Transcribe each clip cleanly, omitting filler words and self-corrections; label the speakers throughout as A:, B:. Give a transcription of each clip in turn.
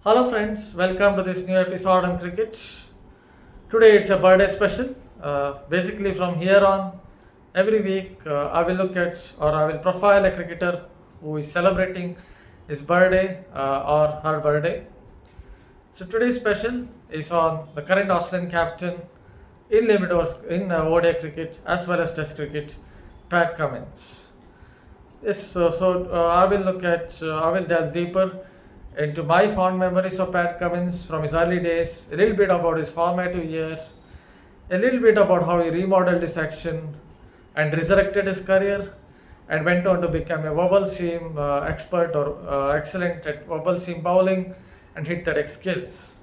A: Hello friends, welcome to this new episode on cricket. Today it's a birthday special. Basically from here on, every week I will look at or I will profile a cricketer who is celebrating his birthday or her birthday. So today's special is on the current Australian captain in ODI cricket as well as Test cricket, Pat Cummins. Yes, I will delve deeper into my fond memories of Pat Cummins from his early days, a little bit about his formative years, a little bit about how he remodeled his action and resurrected his career and went on to become a wobble seam expert or excellent at wobble seam bowling and hit the deck skills.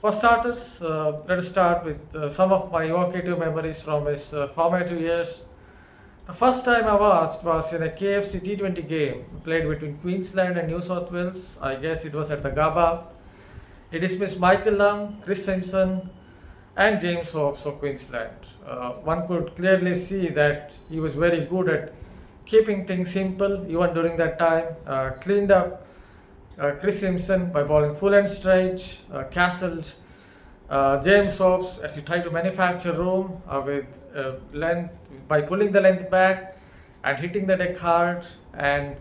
A: For starters, let us start with some of my evocative memories from his formative years. The first time I watched was in a KFC T20 game played between Queensland and New South Wales. I guess it was at the Gabba. He dismissed Michael Lam, Chris Simpson, and James Hobbs of Queensland. One could clearly see that he was very good at keeping things simple even during that time. Cleaned up Chris Simpson by bowling full and straight, castled James Hobbs as he tried to manufacture room with length by pulling the length back and hitting the deck hard and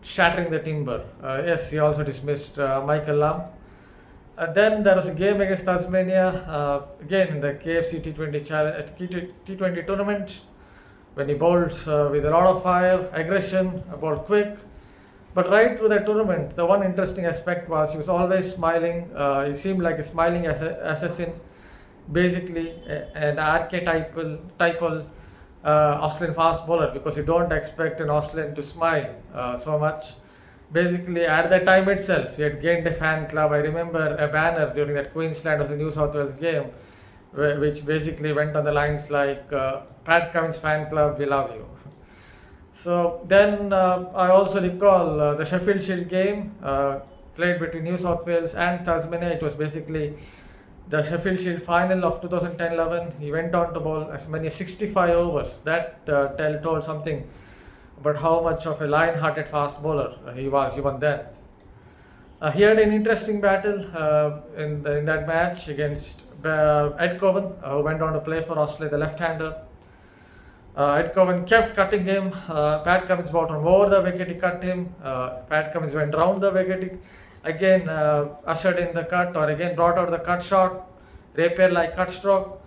A: shattering the timber. Yes, he also dismissed Michael Lam. Then there was a game against Tasmania, again in the KFC T20 tournament, when he bowled with a lot of fire, aggression, bowled quick. But right through the tournament, the one interesting aspect was he was always smiling. He seemed like a smiling assassin, basically an archetypal Australian fast bowler, because you don't expect an Australian to smile so much. Basically, at that time itself, he had gained a fan club. I remember a banner during that Queensland versus New South Wales game, which basically went on the lines like Pat Cummins fan club, we love you. So then I also recall the Sheffield Shield game played between New South Wales and Tasmania. It was basically the Sheffield Shield final of 2010-11. He went on to bowl as many as 65 overs. That told something about how much of a lion-hearted fast bowler he was even then. He had an interesting battle in that match against Ed Cowan, who went on to play for Australia, the left-hander. Ed Cowan kept cutting him. Pat Cummins bowled from over the wicket, he cut him. Pat Cummins went round the wicket, again ushered in the cut, or again brought out the cut shot, rapier like cut stroke.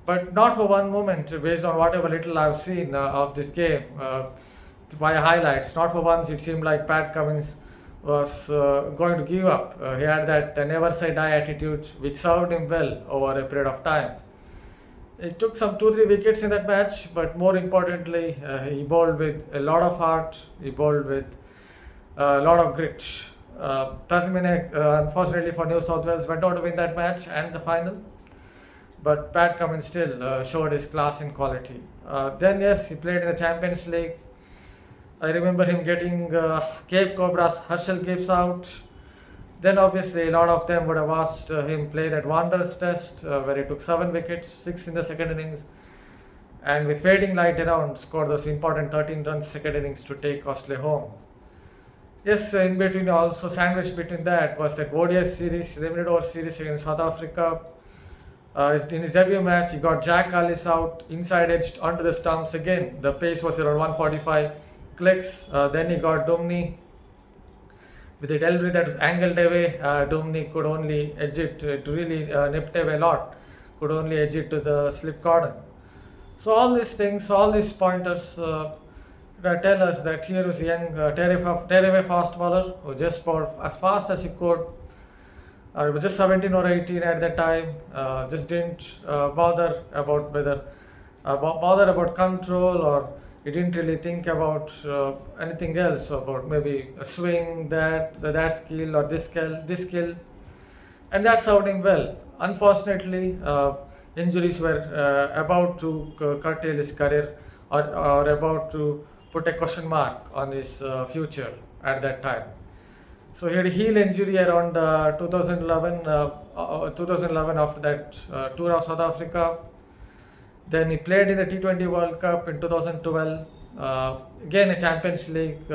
A: But not for one moment, based on whatever little I've seen of this game via highlights, not for once it seemed like Pat Cummins was going to give up. He had that never say die attitude which served him well over a period of time. He took some 2-3 wickets in that match, but more importantly, he bowled with a lot of heart, he bowled with a lot of grit. Tasmania, unfortunately for New South Wales, went on to win that match and the final, but Pat Cummins still showed his class and quality. Then yes, he played in the Champions League. I remember him getting Cape Cobra's Herschel Gibbs out. Then obviously a lot of them would have watched him play that Wanderers test where he took 7 wickets, 6 in the second innings, and with fading light around scored those important 13 runs second innings to take Australia home. Yes, in between, also sandwiched between that was that ODI series, limited over series against South Africa. In his debut match, he got Jack Ellis out, inside edged onto the stumps again. The pace was around 145 clicks. Then he got Dumney with a delivery that was angled away. Dumney could only edge it, really nipped away a lot, could only edge it to the slip corner. So all these things, all these pointers tell us that here was a young tearaway fast bowler who just bowled as fast as he could. He was just 17 or 18 at that time, just didn't bother about control, or he didn't really think about anything else, about maybe a swing, that skill or this skill, and that served him well. Unfortunately, injuries were about to curtail his career, or about to put a question mark on his future at that time. So he had a heel injury around 2011 after that tour of South Africa. Then he played in the T20 World Cup in 2012. Again a Champions League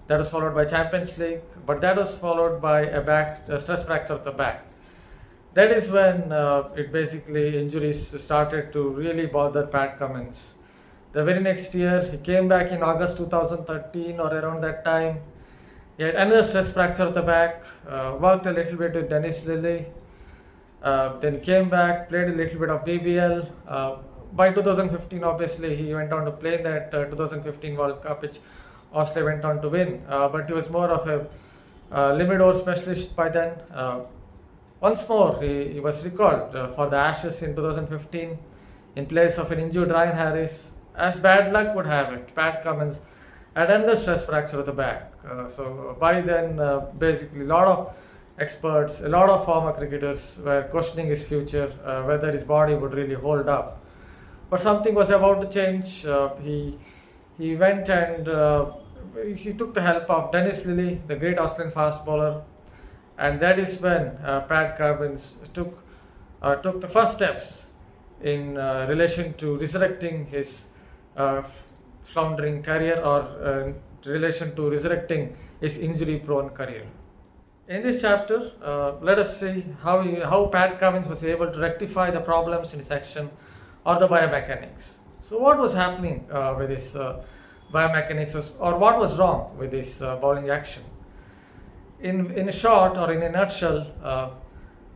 A: That was followed by Champions League, but that was followed by a stress fracture of the back. That is when it basically injuries started to really bother Pat Cummins. The very next year, he came back in August 2013 or around that time. He had another stress fracture of the back, worked a little bit with Dennis Lilly, then came back, played a little bit of BBL. By 2015, obviously, he went on to play in that 2015 World Cup, which Australia went on to win. But he was more of a limit over specialist by then. Once more, he was recalled for the Ashes in 2015 in place of an injured Ryan Harris. As bad luck would have it, Pat Cummins had another stress fracture of the back. So by then, basically, a lot of experts, a lot of former cricketers were questioning his future, whether his body would really hold up. But something was about to change. He went and he took the help of Dennis Lilly, the great Australian fast bowler, and that is when Pat Cummins took the first steps in relation to resurrecting his floundering career, or in relation to resurrecting his injury-prone career. In this chapter, let us see how Pat Cummins was able to rectify the problems in his action or the biomechanics. So what was happening with his biomechanics, or what was wrong with his bowling action? In a short, or in a nutshell,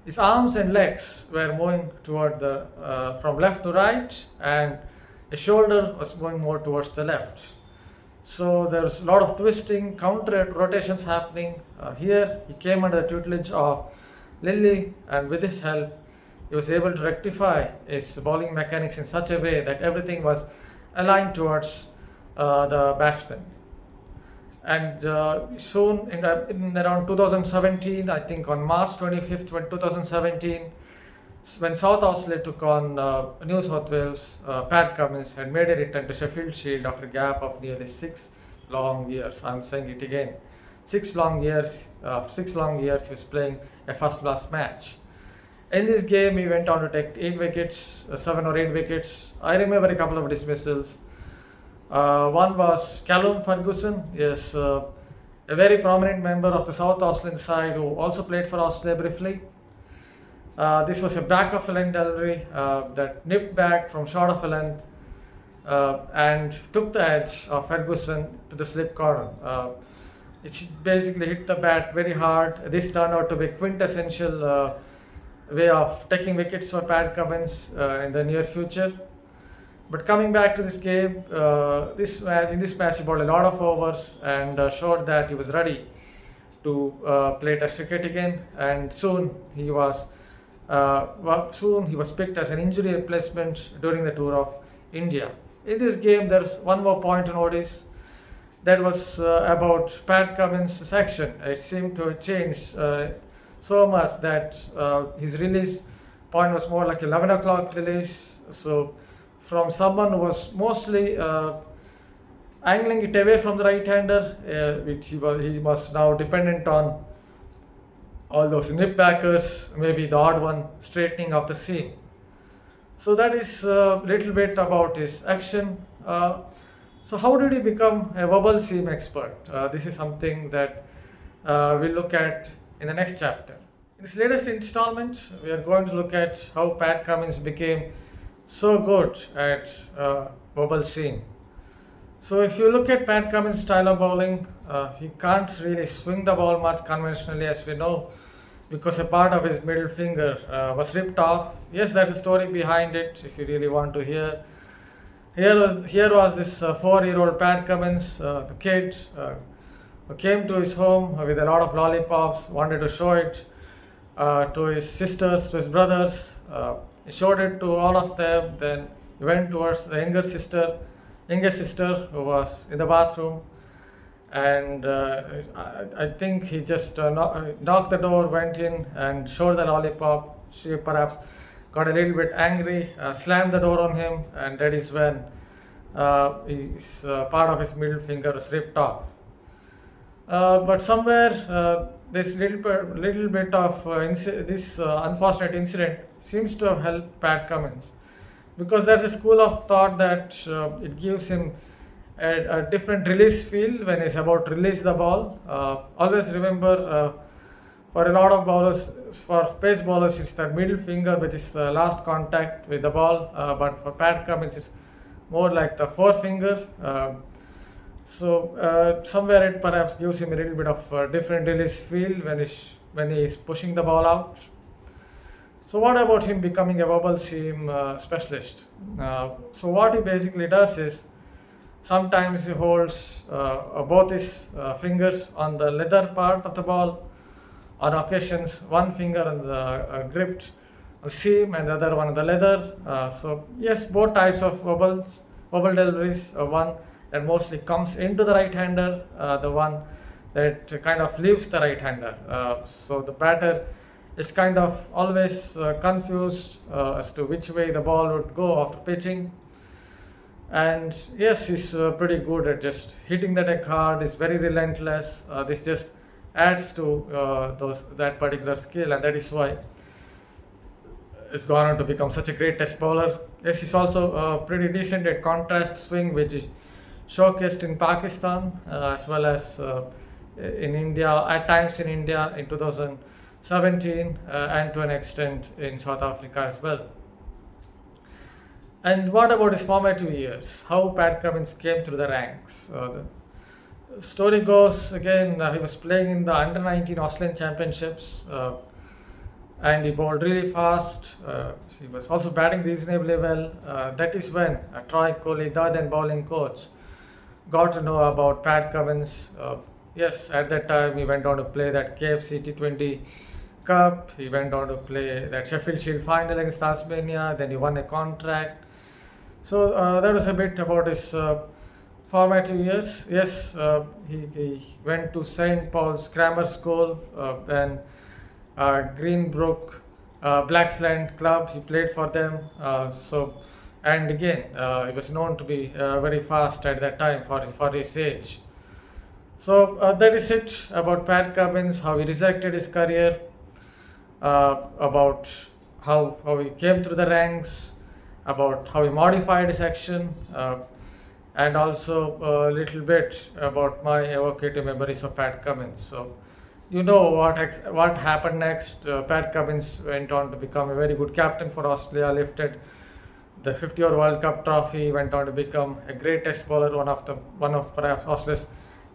A: his arms and legs were moving toward from left to right, and his shoulder was going more towards the left. So there was a lot of twisting, counter rotations happening. Here he came under the tutelage of Lilly, and with his help, he was able to rectify his bowling mechanics in such a way that everything was aligned towards the batsman. And soon, in around 2017, I think on March 25th, 2017, when South Australia took on New South Wales, Pat Cummins had made a return to Sheffield Shield after a gap of nearly 6 long years. I'm saying it again, 6 long years. 6 long years he was playing a first-class match. In this game, he went on to take 8 wickets, 7 or 8 wickets. I remember a couple of dismissals. One was Callum Ferguson, yes, a very prominent member of the South Australian side who also played for Australia briefly. This was a back of a length delivery that nipped back from short of a length and took the edge of Ferguson to the slip corner. It basically hit the bat very hard. This turned out to be a quintessential way of taking wickets for Pat Cummins in the near future. But coming back to this game, in this match he bowled a lot of overs and showed that he was ready to play Test cricket again. And soon he was picked as an injury replacement during the tour of India. In this game, there's one more point to notice. That was about Pat Cummins' action. It seemed to have changed so much that his release point was more like 11 o'clock release. So from someone who was mostly angling it away from the right-hander, which he was now dependent on all those nip backers, maybe the odd one straightening of the seam. So that is a little bit about his action. So how did he become a wobble seam expert? This is something that we'll look at in the next chapter. In this latest installment, we are going to look at how Pat Cummins became so good at wobble seam. So if you look at Pat Cummins' style of bowling, he can't really swing the ball much conventionally, as we know, because a part of his middle finger was ripped off. Yes, there's a story behind it if you really want to hear. Here was this 4-year-old Pat Cummins, the kid, who came to his home with a lot of lollipops, wanted to show it to his sisters, to his brothers. He showed it to all of them. Then he went towards the youngest sister who was in the bathroom, and I think he just knocked the door, went in and showed the lollipop. She perhaps got a little bit angry, slammed the door on him, and that is when part of his middle finger was ripped off. But somewhere this little bit of this unfortunate incident seems to have helped Pat Cummins, because there's a school of thought that it gives him a different release feel when he's about to release the ball. Always remember, for a lot of bowlers, for pace bowlers, it's the middle finger which is the last contact with the ball. But for Pat Cummins, it's more like the forefinger. So somewhere it perhaps gives him a little bit of different release feel when he is pushing the ball out. So what about him becoming a wobble seam specialist? So what he basically does is sometimes he holds both his fingers on the leather part of the ball. On occasions, one finger on the gripped seam and the other one on the leather. So yes, both types of wobble deliveries. One that mostly comes into the right-hander, the one that kind of leaves the right-hander. So the batter is kind of always confused as to which way the ball would go after pitching. And yes, he's pretty good at just hitting the deck hard. He's very relentless. This just adds to that particular skill, and that is why it's gone on to become such a great test bowler. Yes, he's also pretty decent at contrast swing, which is showcased in Pakistan as well as in India, at times in India in 2017, and to an extent in South Africa as well. And what about his formative years? How Pat Cummins came through the ranks? The story goes again, he was playing in the under 19 Australian Championships, and he bowled really fast. He was also batting reasonably well. That is when Troy Kohli, the then bowling coach, got to know about Pat Cummins. Yes, at that time he went on to play that KFC T20 Cup. He went on to play that Sheffield Shield final against Tasmania. Then he won a contract. So that was a bit about his formative years. Yes, he went to St. Paul's Grammar School and Greenbrook Blacksland Club. He played for them. And again, he was known to be very fast at that time for his age. So that is it about Pat Cummins, how he resurrected his career, about how he came through the ranks, about how he modified his action, and also a little bit about my evocative memories of Pat Cummins. So you know what happened next. Pat Cummins went on to become a very good captain for Australia, lifted the 50-over World Cup trophy, went on to become a great test bowler, one of perhaps Australia's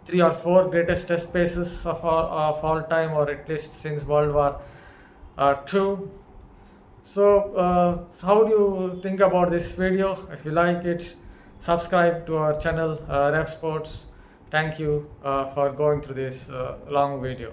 A: 3 or 4 greatest test paces of all time, or at least since World War II. So how do you think about this video? If you like it, subscribe to our channel, Ref Sports. Thank you for going through this long video.